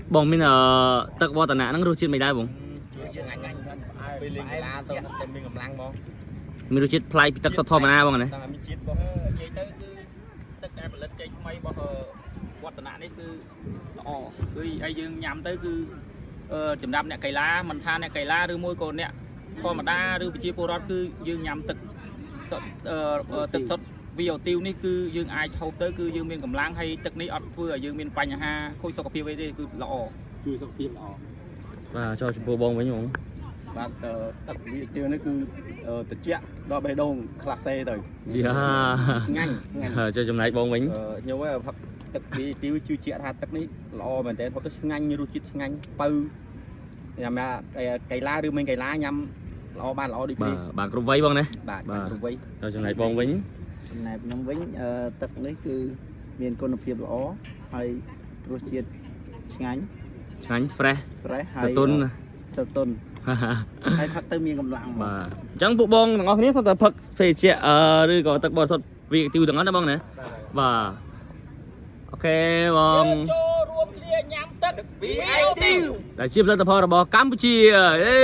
bông mình tật bò tận nã nó rút chết màyได้bông mình rút chết play tật sọt thò mà na bông nàyวัฒนะนี่คืออ๋อคือไอ้ยังยำtớiคือจำนำเนี่ยไก่ล้ามันทานเนี่ยไก่ล้าหรือมวยโกนเนี่ยพอมาได้หรือไปชี้โปรรอดคือยังยำตึกสดตึกสดวิวติวนี่คือยังไอเขาtớiคือยังมีกำลังให้ตึกนี้อดเพื่อยังมีปัญหาคุยสกปรกไปได้คือละอជួយសកភាពល្អបាទចូលចំពោះបងវិញបងបាទទឹកវិទានេះគឺត្រជាក់ដល់បេះដូងក្លាសេទៅយ៉ាងាញ់ចូលចំណែកបងវិញខ្ញុំទឹកវិទាជឿជាក់ថាទឹកនេះល្អមែនតើគាត់ទៅឆ្ងាញ់រសជាតិឆ្ងាញ់បើញ៉ាំកៃឡាឬមិញកៃឡាញ៉ាំល្អបានល្អដូចគ្នាបាទគ្រប់វ័យបងណាបាទគ្រប់វ័យចូលចំណែកបងវិញចំណែកខ្ញុំវិញទឹកនេះគឺមានគុណភាពល្អហើយរសជាតិឆ្ងាញ់fresh ហើយសតុនហើយផឹកទៅមានកម្លាំងបាទអញ្ចឹងពួកបងទាំងអស់គ្នាសុទ្ធតែផឹកភេសជ្ជៈឬក៏ទឹកបរិសុទ្ធវាទីវទាំងអស់ណាបងណាបាទអូខេបងចូលរួមគ្នាញ៉ាំទឹក VIT ដែលជាផលិតផលរបស់កម្ពុជាអេ